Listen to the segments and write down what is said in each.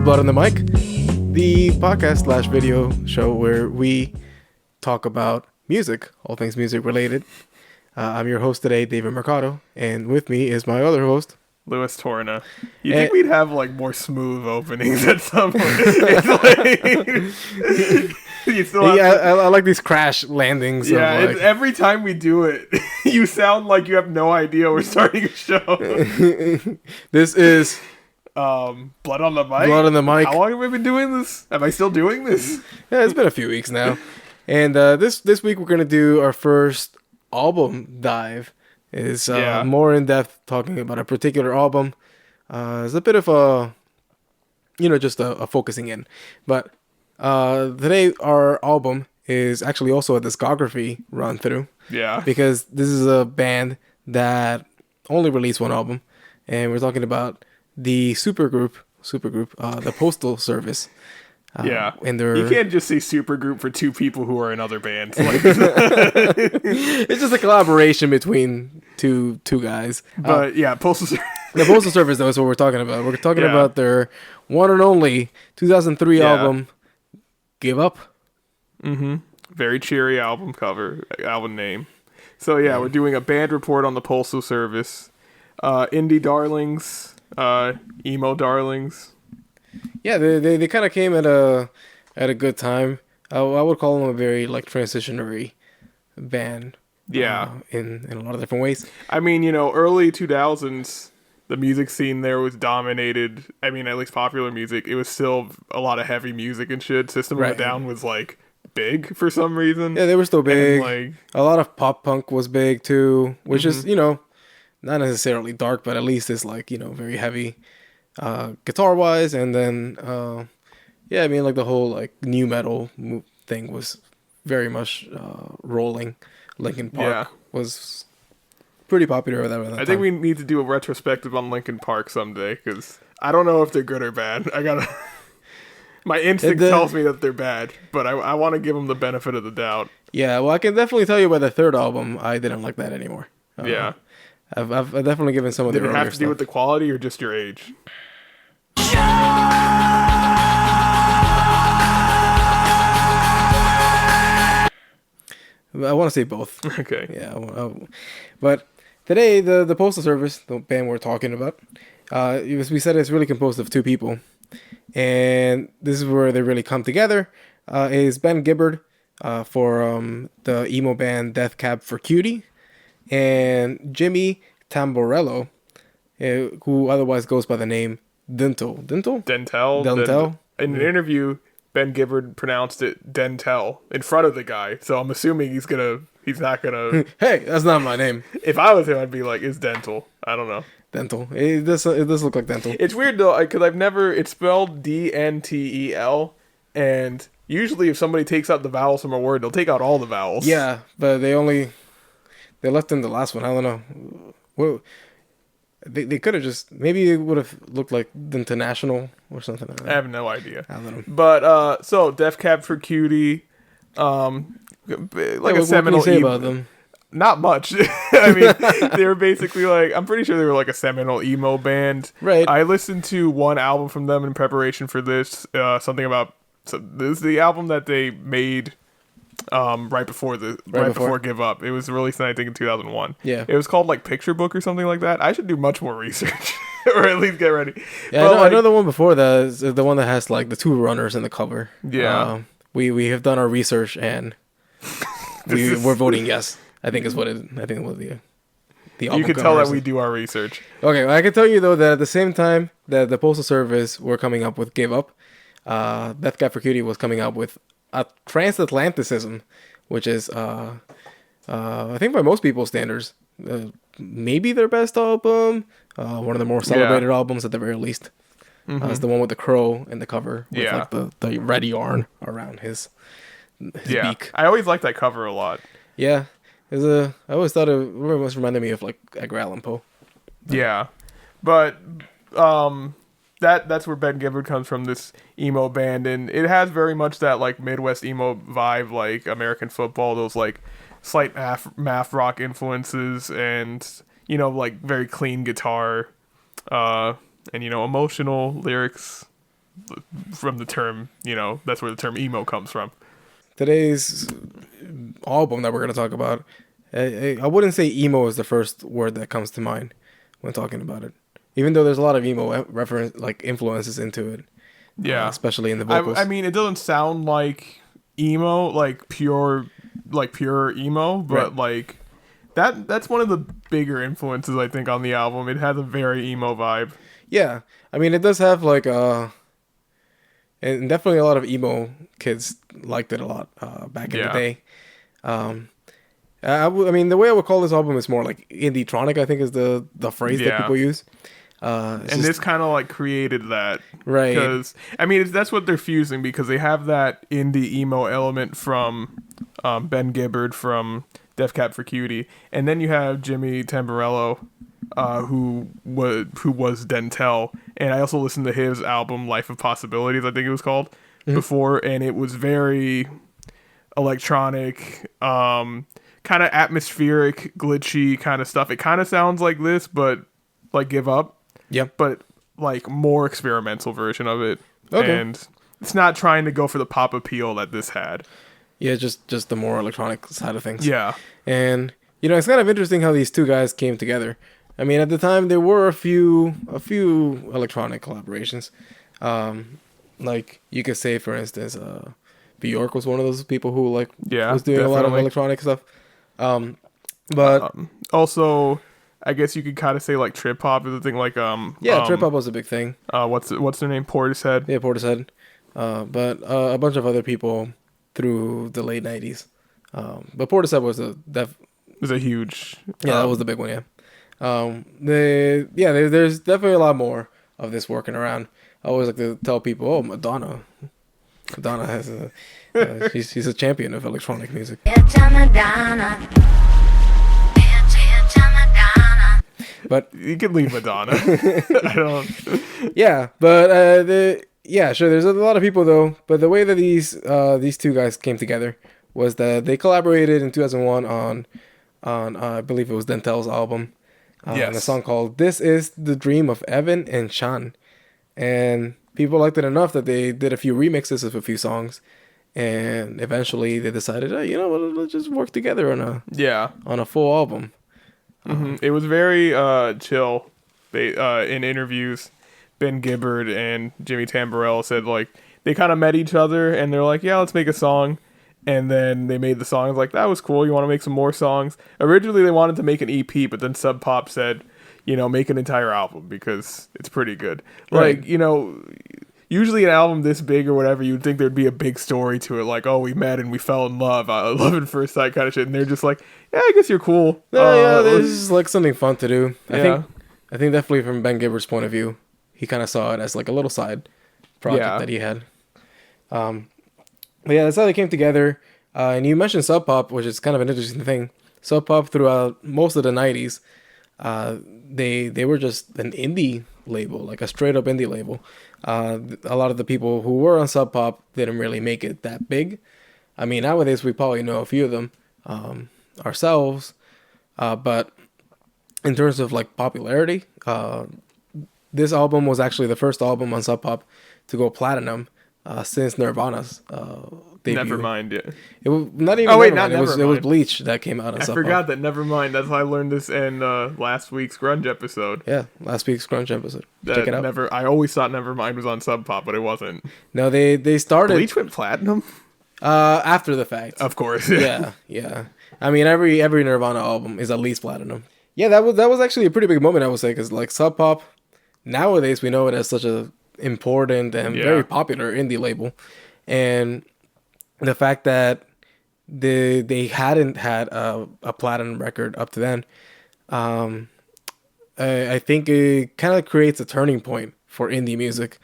Blood on the Mic, the podcast / video show where we talk about music, all things music related. I'm your host today, David Mercado, and with me is my other host, Louis Torna. You think we'd have like more smooth openings at some point? It's you still have I like these crash landings. Yeah, of like, every time we do it, you sound like you have no idea we're starting a show. This is Blood on the Mic. Blood on the Mic. How long have we been doing this? Am I still doing this? Yeah, it's been a few weeks now, and this week we're gonna do our first album dive. Is more in depth talking about a particular album. It's a bit of a, just a focusing in. But today our album is actually also a discography run through. Yeah. Because this is a band that only released one album, and we're talking about the supergroup, the Postal Service. And you can't just say supergroup for two people who are in other bands. It's just a collaboration between two guys. But Postal Service. The Postal Service, though, is what we're talking about. We're talking about their one and only 2003 album, Give Up. Mm-hmm. Very cheery album name. So we're doing a band report on the Postal Service. Indie darlings, emo darlings. Yeah, they kind of came at a good time. I would call them a very transitionary band. Yeah, in a lot of different ways. I mean, early 2000s, the music scene there was dominated. I mean, at least popular music. It was still a lot of heavy music and shit. System of a Down was big for some reason. Yeah, they were still big. And, a lot of pop punk was big too, which is not necessarily dark, but at least it's very heavy. Guitar wise, and then the whole new metal thing was very much rolling. Linkin Park was pretty popular at that time. I think we need to do a retrospective on Linkin Park someday, because I don't know if they're good or bad. My instinct tells me that they're bad, but I want to give them the benefit of the doubt. Yeah, well, I can definitely tell you by the third album, I didn't like that anymore. I've definitely given some of Did their it have to do with the quality or just your age? I want to say both. Okay. Yeah, but today the Postal Service, the band we're talking about, we said it's really composed of two people, and this is where they really come together. Is Ben Gibbard for the emo band Death Cab for Cutie, and Jimmy Tamborello, who otherwise goes by the name Dental. In an interview, Ben Gibbard pronounced it Dentel in front of the guy, so I'm assuming he's not gonna. Hey, that's not my name. If I was him, I'd be like, "It's Dental." I don't know. Dental. It does look like Dental. It's weird though, because it's spelled Dntel, and usually if somebody takes out the vowels from a word, they'll take out all the vowels. Yeah, but they left in the last one. I don't know. Well, they could have just, maybe it would have looked like the International or something like that. I have no idea. I don't know. But so Death Cab for Cutie, a seminal. What can you say about them? Not much. I mean, they were basically I'm pretty sure they were a seminal emo band. Right. I listened to one album from them in preparation for this. This is the album that they made right before Give Up. It was released, I think, in 2001. Yeah. It was called Picture Book or something like that. I should do much more research, or at least get ready. Yeah, I know the one before that is the one that has the two runners in the cover. Yeah. We have done our research, and we're voting yes. I think it was the album. You can tell that we do our research. Okay, well, I can tell you though that at the same time that the Postal Service were coming up with Give Up, Death Cab for Cutie was coming up with a Transatlanticism, which is I think by most people's standards maybe their best album, one of the more celebrated albums at the very least. Mm-hmm. It's the one with the crow in the cover with the red yarn around his beak. I always liked that cover a lot. Yeah, I always thought it very much reminded me of Edgar Allan Poe. Yeah, but that's where Ben Gibbard comes from, this emo band, and it has very much that Midwest emo vibe, American Football, those slight math rock influences, and very clean guitar, and emotional lyrics. from the term, that's where the term emo comes from. Today's album that we're gonna talk about, I wouldn't say emo is the first word that comes to mind when talking about it. Even though there's a lot of emo reference like influences into it, Yeah, especially in the vocals. I mean, it doesn't sound like emo, like pure emo, but Right. like that's one of the bigger influences I think on the album. It has a very emo vibe. Yeah, I mean it does have like and definitely a lot of emo kids liked it a lot back in the Yeah, day. Um, I mean the way I would call this album is more like indie-tronic. I think is the phrase that yeah. people use. It's And just this kind of like created that right. because I mean that's what they're fusing because they have that indie emo element from Ben Gibbard from Def Cat for Cutie, and then you have Jimmy Tamborello, who was Dentel, and I also listened to his album Life of Possibilities, I think it was called, before, and it was very electronic, kind of atmospheric, glitchy kind of stuff. It kind of sounds like this, but like Give Up, Yeah. but like more experimental version of it. Okay. And it's not trying to go for the pop appeal that this had. Yeah, just the more electronic side of things. Yeah. And it's kind of interesting how these two guys came together. I mean, at the time there were a few electronic collaborations. Like you could say, for instance, Bjork was one of those people who Yeah, was doing a lot of definitely. electronic stuff. But Also, I guess you could kind of say like trip hop is a thing. Like yeah, trip hop was a big thing. what's their name? Portishead. Yeah, Portishead. But a bunch of other people through the late '90s. But Portishead was Is a huge. that was the big one. Yeah. There's definitely a lot more of this working around. I always like to tell people, oh, Madonna has she's a champion of electronic music. But You can leave Madonna. I don't. yeah, but sure. There's a lot of people though. But the way that these two guys came together was that they collaborated in 2001 on I believe it was Dentel's album. On a Yes. song called "This Is the Dream of Evan and Chan," and people liked it enough that they did a few remixes of a few songs, and eventually they decided, hey, let's just work together Yeah. on a full album. It was very chill. They in interviews, Ben Gibbard and Jimmy Tamborello said like they kind of met each other and they're like, yeah, let's make a song. And then they made the song. I was like, that was cool. You want to make some more songs? Originally, they wanted to make an EP, but then Sub Pop said, make an entire album because it's pretty good. Right. Like, usually an album this big or whatever, you'd think there'd be a big story to it. Like, oh, we met and we fell in love. Love at first sight kind of shit. And they're just like, yeah, I guess you're cool. Yeah, this is like something fun to do. Yeah. I think definitely from Ben Gibbard's point of view, he kind of saw it as like a little side project Yeah. that he had. But yeah, that's how they came together. And you mentioned Sub Pop, which is kind of an interesting thing. Sub Pop throughout most of the '90s, they were just an indie label, like a straight up indie label. A lot of the people who were on Sub Pop didn't really make it that big. I mean, nowadays we probably know a few of them ourselves, but in terms of like popularity, this album was actually the first album on Sub Pop to go platinum since Nirvana's debut. Nevermind, yeah. It was not even. Oh, wait, Nevermind. not It was Nevermind. Bleach that came out on I Sub forgot Pop. that Nevermind. That's how I learned this in last week's Grunge episode. Yeah, last week's Grunge episode. That Check it out. I always thought Nevermind was on Sub Pop, but it wasn't. No, they started Bleach went platinum? after the fact. Of course. Yeah. I mean, every Nirvana album is at least platinum. Yeah, that was actually a pretty big moment, I would say, because like Sub Pop, nowadays we know it as such a important and Yeah. very popular indie label, and the fact that they hadn't had a platinum record up to then, I think it kind of creates a turning point for indie music,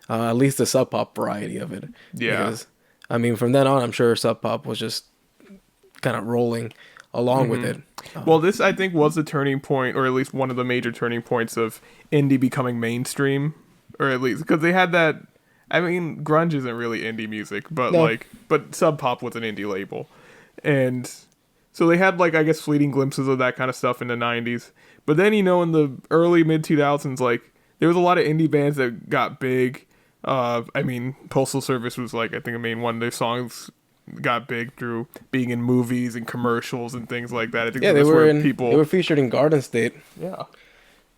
at least the Sub Pop variety of it. Yeah. Because, I mean, from then on, I'm sure Sub Pop was just kind of rolling along with it. Well, this I think was the turning point, or at least one of the major turning points of indie becoming mainstream, or at least because they had that. I mean, grunge isn't really indie music, but No. but Sub Pop was an indie label, and so they had like I guess fleeting glimpses of that kind of stuff in the '90s. But then in the early mid 2000s, like there was a lot of indie bands that got big. I mean, Postal Service was like, I think a main one of their songs got big through being in movies and commercials and things like that. I think Yeah, that's where people. they were featured in Garden State. Yeah.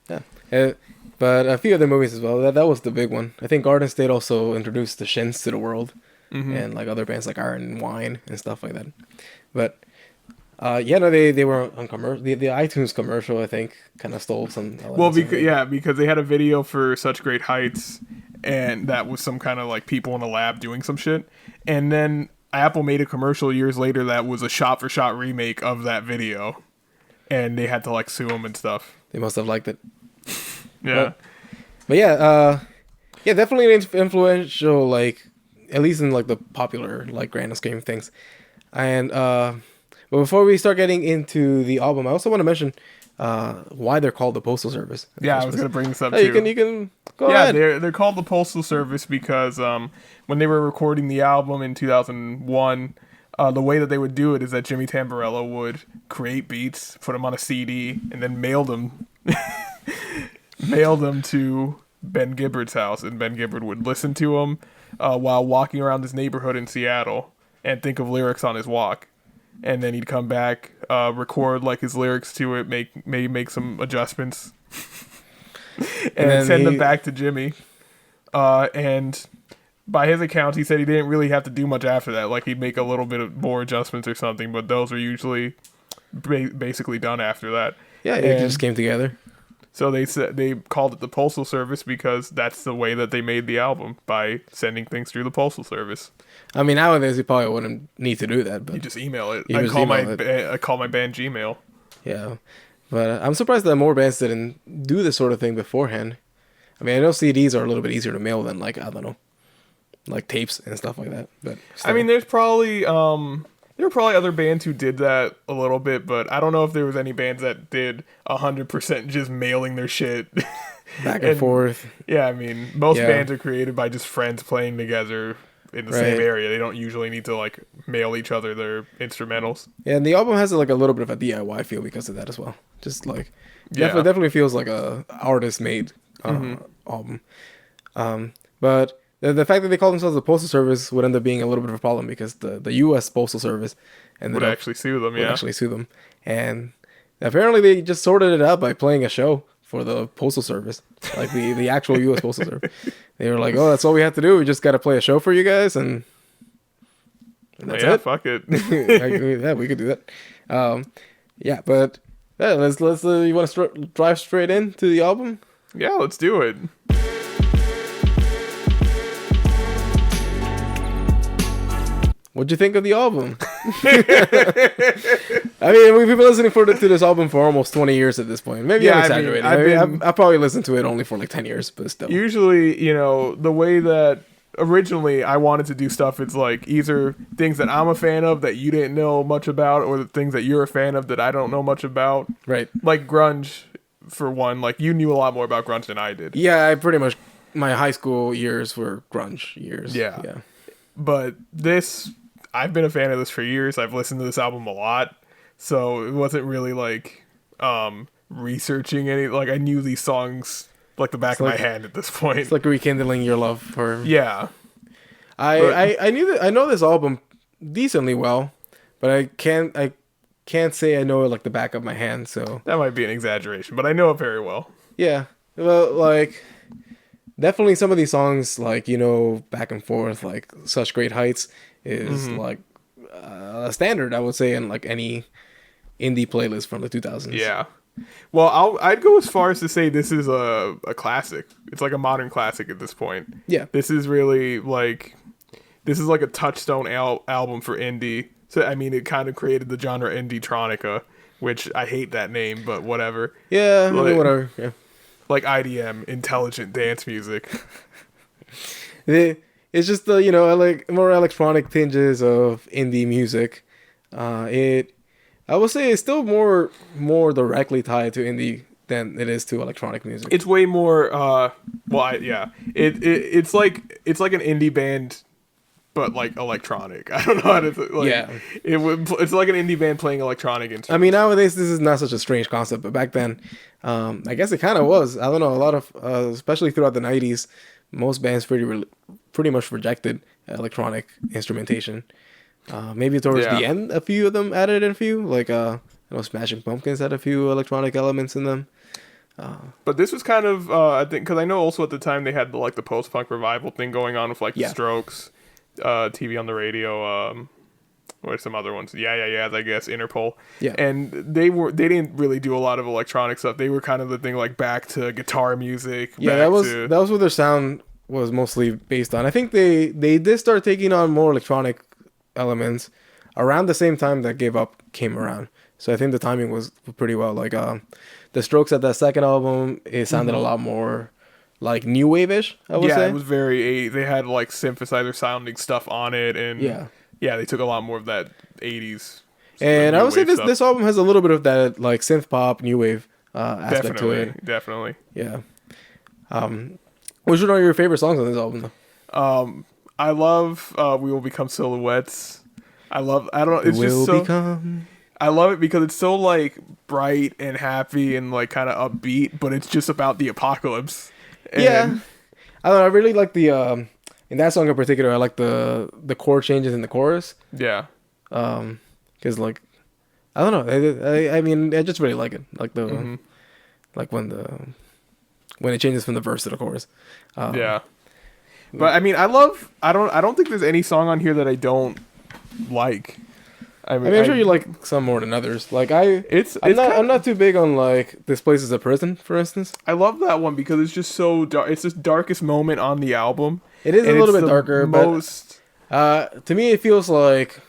Yeah. But a few other movies as well. That was the big one. I think Garden State also introduced the Shins to the world, and like other bands like Iron and Wine and stuff like that. But yeah, no, they were on commercial. The iTunes commercial, I think, kind of stole some. Well, because they had a video for Such Great Heights, and that was some kind of like people in a lab doing some shit, and then Apple made a commercial years later that was a shot-for-shot remake of that video, and they had to like sue them and stuff. They must have liked it. Yeah. But yeah, yeah, definitely an influential, like, at least in like the popular, like, grand scheme of things. And but before we start getting into the album, I also want to mention why they're called the Postal Service. Yeah, I was gonna bring this up Hey, too. you can go ahead. They're called the Postal Service because when they were recording the album in 2001, the way that they would do it is that Jimmy Tamborello would create beats, put them on a CD, and then mail them to Ben Gibbard's house, and Ben Gibbard would listen to them while walking around his neighborhood in Seattle and think of lyrics on his walk. And then he'd come back, record like his lyrics to it, make some adjustments, and then send them back to Jimmy. And by his account, he said he didn't really have to do much after that. Like, he'd make a little bit of more adjustments or something, but those were usually basically done after that. Yeah, it just came together. So they called it the Postal Service because that's the way that they made the album, by sending things through the Postal Service. I mean, nowadays you probably wouldn't need to do that, but You just email it. You I just call email I call my band Gmail. yeah. But I'm surprised that more bands didn't do this sort of thing beforehand. I mean, I know CDs are a little bit easier to mail than, like, I don't know, like tapes and stuff like that. But still. I mean, there were probably other bands who did that a little bit, but I don't know if there was any bands that did 100% just mailing their shit back and forth. Yeah, I mean, most bands are created by just friends playing together in the same area. They don't usually need to like mail each other their instrumentals. Yeah, and the album has like a little bit of a DIY feel because of that as well. Just like definitely feels like a artist made album. But the fact that they call themselves the Postal Service would end up being a little bit of a problem because the U.S. Postal Service would actually sue them. And apparently they just sorted it out by playing a show for the Postal Service, like the actual U.S. Postal Service. They were like, "Oh, that's all we have to do. We just got to play a show for you guys, and that's it. Fuck it." Yeah, we could do that. Yeah, but yeah, let's you want to drive straight into the album? Yeah, let's do it. What'd you think of the album? I mean, we've been listening to this album for almost 20 years at this point. Maybe I'm exaggerating. I've probably listened to it only for like 10 years, but still. Usually, the way that originally I wanted to do stuff, it's like either things that I'm a fan of that you didn't know much about, or the things that you're a fan of that I don't know much about. Right. Like grunge, for one. Like, you knew a lot more about grunge than I did. Yeah, I pretty much, my high school years were grunge years. Yeah. But this, I've been a fan of this for years. I've listened to this album a lot. So it wasn't really like researching any, like, I knew these songs like the back of my hand at this point. It's like rekindling your love for. Yeah. I know this album decently well, but I can't say I know it like the back of my hand, so that might be an exaggeration, but I know it very well. Yeah. Well, like, definitely some of these songs, like, Back and Forth, like Such Great Heights is like a standard, I would say, in like any indie playlist from the 2000s. Yeah. Well, I'd go as far as to say this is a classic. It's like a modern classic at this point. Yeah. This is really like, this is like a touchstone album for indie. So, I mean, it kind of created the genre indie-tronica, which I hate that name, but whatever. Yeah, whatever. Yeah. Like IDM, intelligent dance music. It's just the, I like more electronic tinges of indie music. I would say it's still more directly tied to indie than it is to electronic music. It's way more. It's like an indie band, but like electronic. I don't know how to. It's like an indie band playing electronic instruments. I mean, nowadays this is not such a strange concept, but back then, I guess it kind of was. I don't know. A lot of, especially throughout the 90s, most bands pretty much rejected electronic instrumentation. Maybe towards the end, a few of them added a few. Like I know Smashing Pumpkins had a few electronic elements in them. But this was kind of I think because I know also at the time they had the post punk revival thing going on with like the Strokes, TV on the radio. What are some other ones? Yeah. I guess Interpol. Yeah. And they didn't really do a lot of electronic stuff. They were kind of the thing like back to guitar music. Yeah, that was what their sound was mostly based on. I think they did start taking on more electronic elements around the same time that Give Up came around. So I think the timing was pretty well. Like the Strokes at that second album, it sounded a lot more like new wave-ish, I would say. Yeah, it was very they had like synthesizer sounding stuff on it, and yeah, they took a lot more of that 80s. And I would say this album has a little bit of that like synth pop, new wave aspect to it. Definitely. Yeah. Which one are your favorite songs on this album though? I love We Will Become Silhouettes. I love it because it's so like bright and happy and like kind of upbeat, but it's just about the apocalypse. And yeah. I don't know, I really like the in that song in particular, I like the chord changes in the chorus. Yeah. Cuz like I don't know, I mean I just really like it. Like the like when it changes from the verse to the chorus. Yeah. But I mean, I don't think there's any song on here that I don't like. I mean, I'm sure you like some more than others. Like I'm not too big on like This Place Is a Prison, for instance. I love that one because it's just so dark. It's the darkest moment on the album. It is a little bit darker, but to me it feels like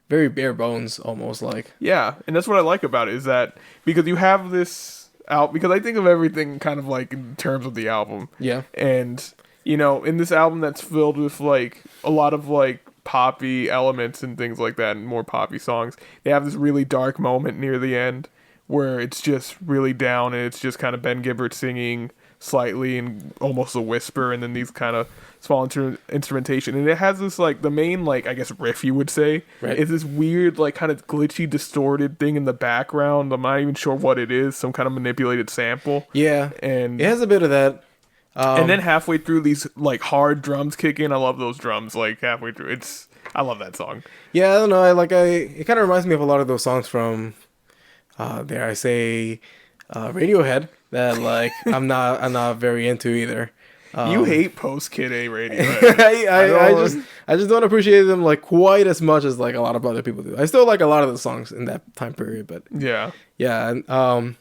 very bare bones, almost like. Yeah, and that's what I like about it is that because you have this out because I think of everything kind of like in terms of the album. Yeah, and you know, in this album that's filled with like a lot of like poppy elements and things like that and more poppy songs, they have this really dark moment near the end where it's just really down and it's just kind of Ben Gibbard singing slightly and almost a whisper and then these kind of small instrumentation, and it has this like the main like I guess riff you would say is this weird like kind of glitchy distorted thing in the background. I'm not even sure what it is, some kind of manipulated sample. Yeah, and it has a bit of that. And then halfway through these like hard drums kick in. I love those drums. Like halfway through, I love that song. Yeah, I don't know. It kind of reminds me of a lot of those songs from, dare I say, Radiohead. That like I'm not very into either. You hate post Kid A Radiohead. I just don't appreciate them like quite as much as like a lot of other people do. I still like a lot of the songs in that time period, but yeah. And,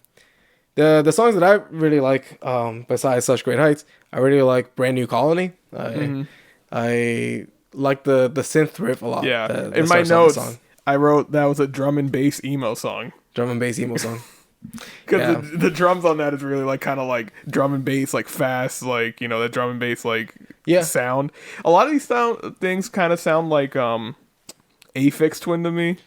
the songs that I really like, besides Such Great Heights, I really like Brand New Colony. I like the synth riff a lot. Yeah, in my notes, I wrote that was a drum and bass emo song. Drum and bass emo song. Because the drums on that is really like kind of like drum and bass, like fast, like you know that drum and bass like sound. A lot of these things kind of sound like Aphex Twin to me.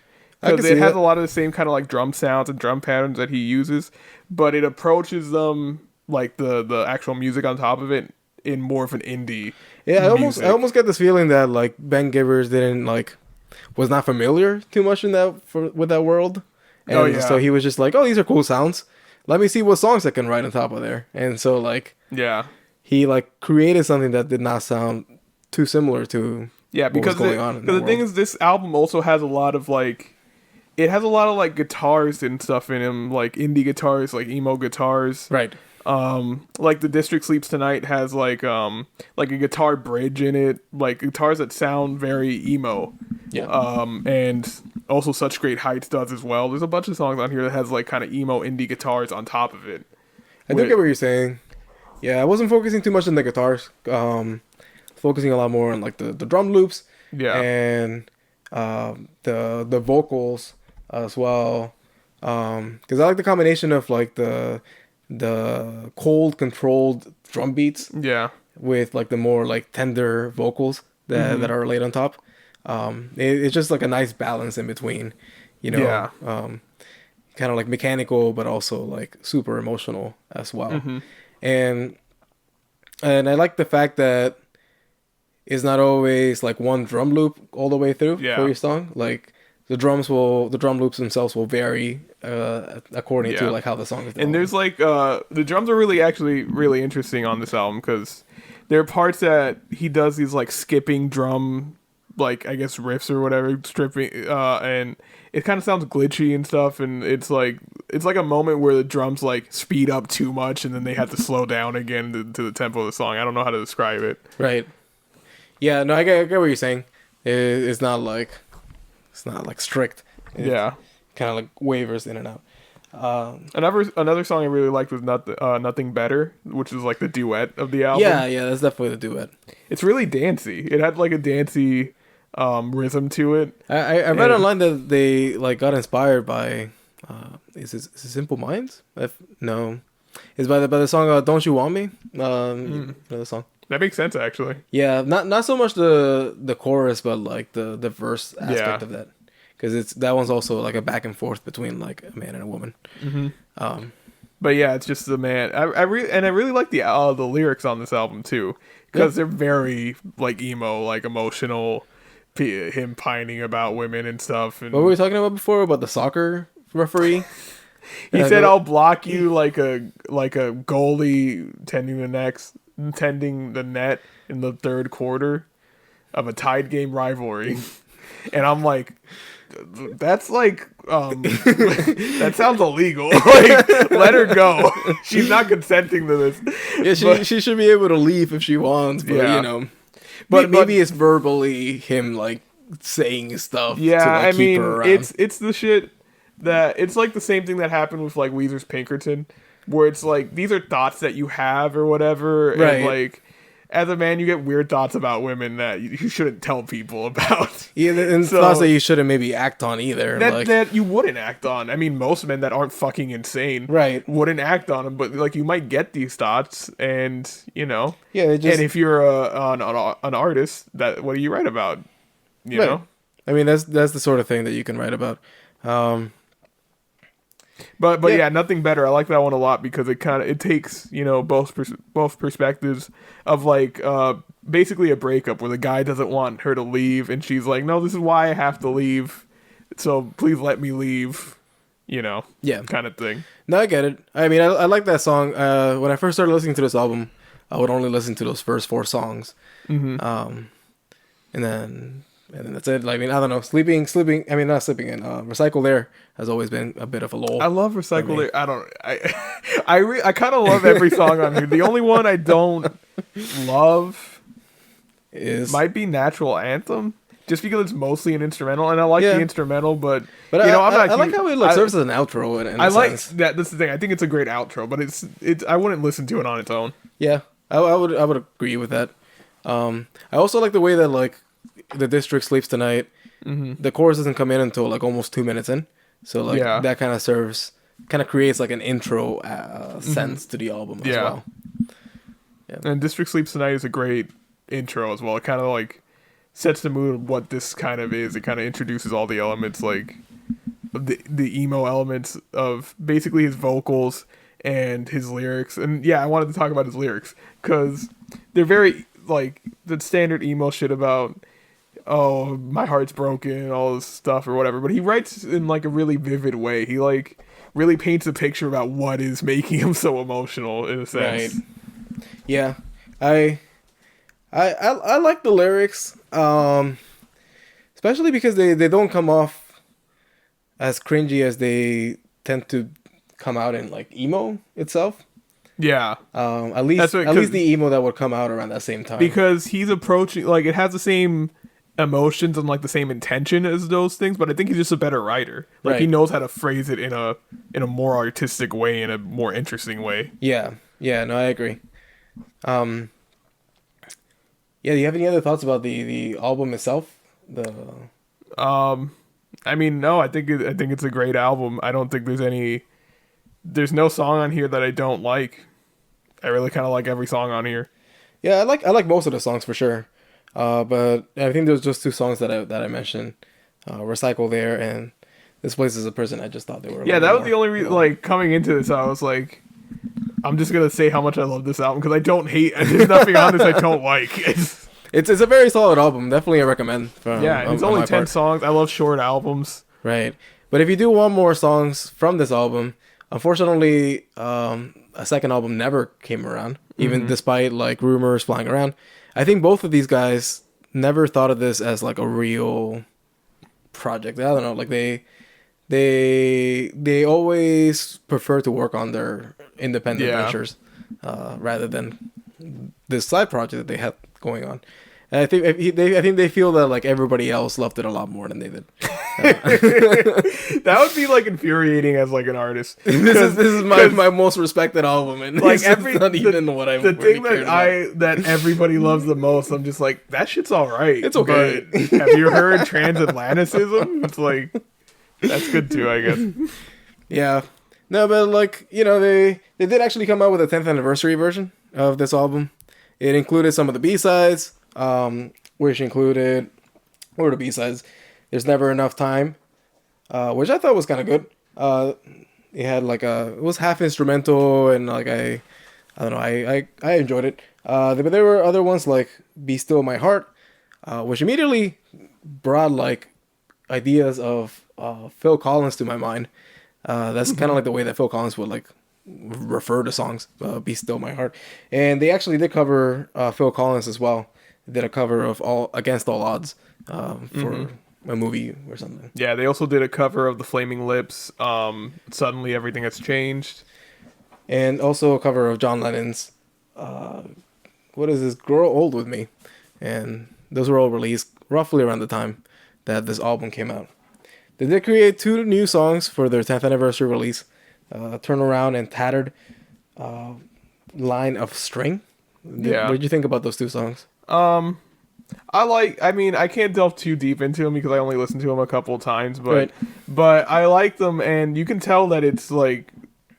Because it has a lot of the same kind of like drum sounds and drum patterns that he uses, but it approaches them like the actual music on top of it in more of an indie. Yeah, I almost get this feeling that like Ben Gibbard was not familiar too much in with that world, and so he was just like, oh, these are cool sounds. Let me see what songs I can write on top of there, and so like he like created something that did not sound too similar to because the thing is this album also has a lot of like. It has a lot of like guitars and stuff in them, like indie guitars, like emo guitars. Right. Like The District Sleeps Tonight has like a guitar bridge in it, like guitars that sound very emo. Yeah. And also Such Great Heights does as well. There's a bunch of songs on here that has like kind of emo indie guitars on top of it. I do get what you're saying. Yeah, I wasn't focusing too much on the guitars. Focusing a lot more on like the drum loops. Yeah. And the vocals as well, because I like the combination of like the cold controlled drum beats with like the more like tender vocals that are laid on top. It's just like a nice balance in between, you know, kind of like mechanical but also like super emotional as well. And I like the fact that it's not always like one drum loop all the way through for your song. Like the drum loops themselves will vary according to Yeah. like how the song is And developing. there's like the drums are really actually really interesting on this album because there are parts that he does these like skipping drum, like I guess riffs or whatever, stripping, and it kind of sounds glitchy and stuff. And it's like a moment where the drums like speed up too much and then they have to slow down again to the tempo of the song. I don't know how to describe it. Right. Yeah. No, I get what you're saying. It's not like strict. It Yeah. kind of like wavers in and out. Another song I really liked was Nothing Better, which is like the duet of the album. Yeah, that's definitely the duet. It's really dancey. It had like a dancey rhythm to it. I read online that they like got inspired by is it Simple Minds? No, it's by the song "Don't You Want Me." You know the song. That makes sense actually. Yeah, not so much the chorus, but like the verse aspect of that, because that one's also like a back and forth between like a man and a woman. Mm-hmm. But yeah, it's just the man. I really like the lyrics on this album too, because they're very like emo, like emotional. Him pining about women and stuff. And What were we talking about before about the soccer referee? he said, "I'll block you like a goalie tending the net in the third quarter of a tied game rivalry." And I'm like, that's like that sounds illegal. Like, let her go. She's not consenting to this. Yeah, she should be able to leave if she wants, but Yeah. you know, but maybe it's verbally him like saying stuff. Yeah, to, like, I keep mean, her around. it's the shit that it's like the same thing that happened with like Weezer's Pinkerton, where it's like these are thoughts that you have or whatever, Right. and like as a man, you get weird thoughts about women that you shouldn't tell people about. Yeah, and So- thoughts that you shouldn't maybe act on either. like, That you wouldn't act on. I mean, most men that aren't fucking insane, Right. wouldn't act on them. But like, you might get these thoughts, and you know, Yeah, it just- and if you're an artist, that what do you write about? You Right. know. I mean, that's the sort of thing that you can write about. But Yeah. yeah, Nothing Better. I like that one a lot because it takes both perspectives of like basically a breakup where the guy doesn't want her to leave and she's like, no, this is why I have to leave, so please let me leave, Yeah. kind of thing. No, I get it. I mean, I like that song. When I first started listening to this album, I would only listen to those first 4 songs. Mm-hmm. And then that's it. Like, I mean, I don't know. Sleeping. I mean, not sleeping in. Recycle Air has always been a bit of a lull. I love Recycle Air. I kind of love every song on here. The only one I don't love might be Natural Anthem, just because it's mostly an instrumental, and I like the instrumental, but I'm not. I like how it serves as an outro. In I a like sense. that. That's the thing. I think it's a great outro, but it's. I wouldn't listen to it on its own. Yeah, I would agree with that. I also like the way that like the District Sleeps Tonight. Mm-hmm. The chorus doesn't come in until like almost 2 minutes in, so like that kind of creates like an intro sense to the album as well. Yeah. And District Sleeps Tonight is a great intro as well. It kind of like sets the mood of what this kind of is. It kind of introduces all the elements, like the emo elements of basically his vocals and his lyrics. And yeah, I wanted to talk about his lyrics because they're very like the standard emo shit about, oh, my heart's broken, all this stuff or whatever. But he writes in like a really vivid way. He like really paints a picture about what is making him so emotional in a sense. Right. Yeah, I like the lyrics, especially because they don't come off as cringy as they tend to come out in like emo itself. Yeah. At least the emo that would come out around that same time. Because he's approaching, like, it has the same emotions and like the same intention as those things, but I think he's just a better writer. Like he knows how to phrase it in a more artistic way, in a more interesting way. Yeah. No, I agree. Yeah, do you have any other thoughts about the album itself? I mean, no, I think it's a great album. I don't think there's no song on here that I don't like. I really kind of like every song on here. Yeah, I like most of the songs for sure. But I think there's just 2 songs that I mentioned, Recycle There and This Place Is a Prison. I just thought they were. Yeah, that was the only reason. Like, coming into this, I was like, I'm just gonna say how much I love this album because I don't hate. There's nothing on this I don't like. It's a very solid album. Definitely a recommend. From, Yeah, and it's on only my 10 part. songs. I love short albums. Right. But if you do want more songs from this album, unfortunately, a second album never came around, even despite like rumors flying around. I think both of these guys never thought of this as like a real project. I don't know, like they always prefer to work on their independent Yeah. ventures rather than this side project that they had going on. And I think they feel that like everybody else loved it a lot more than they did. That would be like infuriating as like an artist. This is my most respected album, and Like it's not even what I the really thing cared that everybody loves the most, I'm just like, that shit's all right. It's okay. But have you heard Transatlanticism? It's like, that's good too, I guess. Yeah. No, but like, they did actually come out with a 10th anniversary version of this album. It included some of the B-sides, which included, what were the B-sides? There's Never Enough Time, which I thought was kind of good. It had like it was half instrumental, and like I don't know, I enjoyed it. But there were other ones like Be Still My Heart, which immediately brought like ideas of Phil Collins to my mind. That's kind of like the way that Phil Collins would like refer to songs, Be Still My Heart. And they actually did cover Phil Collins as well. They did a cover of Against All Odds for a movie or something. Yeah, they also did a cover of the Flaming Lips, Suddenly Everything Has Changed. And also a cover of John Lennon's what is this, Grow Old With Me. And those were all released roughly around the time that this album came out. They did create 2 new songs for their 10th anniversary release. Turn Around and Tattered Line of String. Yeah. What did you think about those 2 songs? I mean, I can't delve too deep into them because I only listened to them a couple of times, but Right. but I like them, and you can tell that it's like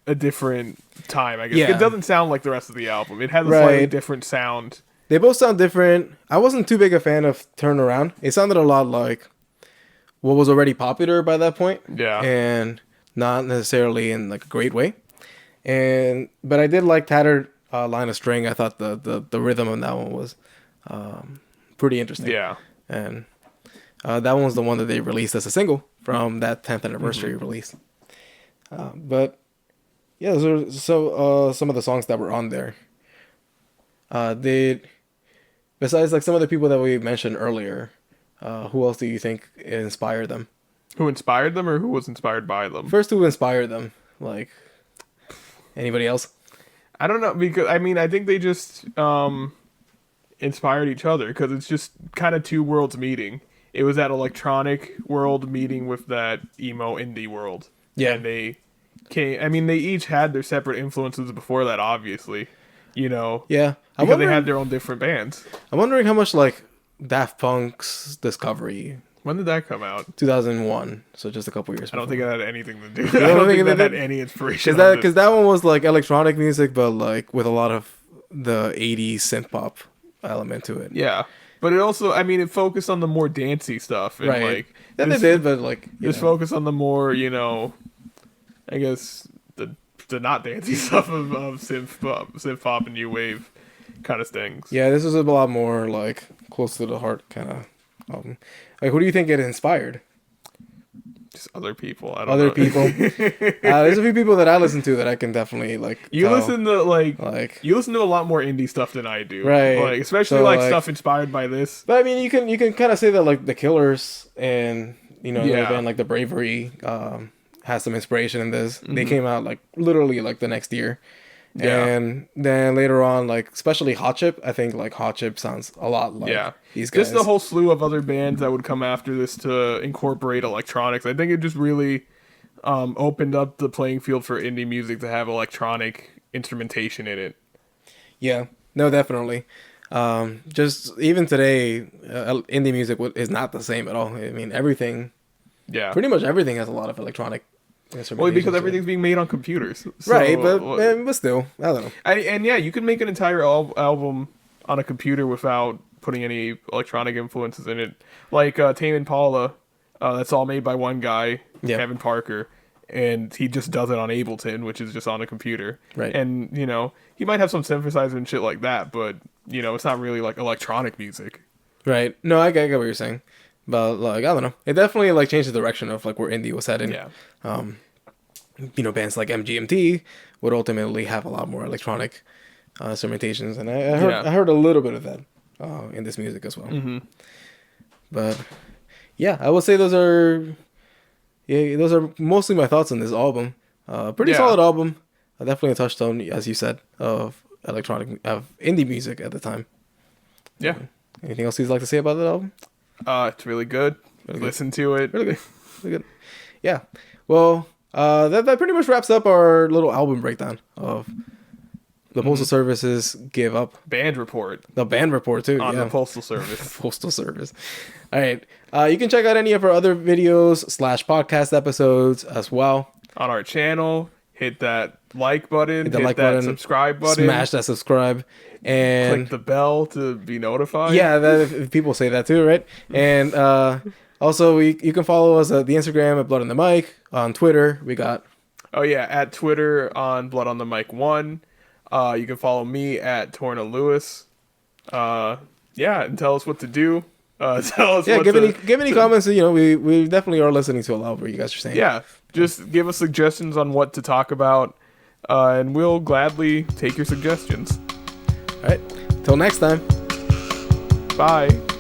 a different time, I guess. Yeah. It doesn't sound like the rest of the album. It has a slightly Right. different sound. They both sound different. I wasn't too big a fan of Turn Around. It sounded a lot like what was already popular by that point. Yeah. And not necessarily in like a great way. But I did like Tattered Line of String. I thought the rhythm on that one was pretty interesting. Yeah. And that one was the one that they released as a single from that 10th anniversary release. But yeah, those are some of the songs that were on there. Besides like some of the people that we mentioned earlier, who else do you think inspired them? Who inspired them or who was inspired by them? First, who inspired them? Like anybody else? I don't know, because I mean, I think they just inspired each other because it's just kind of 2 worlds meeting. It was that electronic world meeting with that emo indie world. Yeah. And they each had their separate influences before that, obviously. Yeah, Because they had their own different bands. I'm wondering how much like Daft Punk's Discovery, When did that come out? 2001, so just a couple years. I don't think it had anything to do. I don't don't think think it that did? had any inspiration. Because that one was like electronic music, but like with a lot of the 80s synth pop element to it. Yeah, but it also, I mean, it focused on the more dancey stuff, and Right. like That this- they did, but like Just focus on the more, I guess the not dancey stuff of synth pop and new wave kind of things. yeah, this was a lot more like close to the heart kind of album. Like, who do you think it inspired? Just other people. I don't Other know. people. There's a few people that I listen to that I can definitely like. You tell. listen to like, you listen to a lot more indie stuff than I do, Right. Like especially So, like like- stuff inspired by this. but I mean, you can kind of say that like the Killers and another Yeah. band like the Bravery has some inspiration in this. They Mm-hmm. came out like literally like the next year. Yeah. And then later on, like especially Hot Chip, I think like Hot Chip sounds a lot like these guys. Just the whole slew of other bands that would come after this to incorporate electronics. I think it just really opened up the playing field for indie music to have electronic instrumentation in it. Yeah, no, definitely. Just even today, indie music is not the same at all. I mean, Yeah. pretty much everything has a lot of electronic instrumentation. Well, because to it. everything's being made on computers. So, Right, but still, I don't know. and yeah, you can make an entire album on a computer without putting any electronic influences in it. Like Tame Impala, that's all made by one guy, Yeah. Kevin Parker, and he just does it on Ableton, which is just on a computer. Right. And he might have some synthesizer and shit like that, but it's not really like electronic music. Right. No, I get what you're saying. But like, I don't know. It definitely like changed the direction of like where indie was heading. Yeah. Bands like MGMT would ultimately have a lot more electronic instrumentations, and I heard a little bit of that in this music as well. Mm-hmm. But yeah, I would say those are mostly my thoughts on this album. Pretty solid album. Definitely a touchstone, as you said, of indie music at the time. Yeah. Anything else you'd like to say about that album? It's really good. Listen to it. Really good. Really good. Yeah. Well, that pretty much wraps up our little album breakdown of the Postal Service's Give Up. Band report. The band report, too. On the Postal Service. Postal Service. All right. You can check out any of our other videos / podcast episodes as well. On our channel. Hit that like button. Hit that subscribe button. Smash that subscribe. And click the bell to be notified. Yeah, people say that too, right? And also, you can follow us at the Instagram at Blood on the Mic. On Twitter, we got... Oh, yeah, at Twitter on Blood on the Mic 1. You can follow me at Torna Lewis. And tell us what to do. Give any comments. We definitely are listening to a lot of what you guys are saying. Yeah, just give us suggestions on what to talk about, and we'll gladly take your suggestions. All right. Till next time. Bye.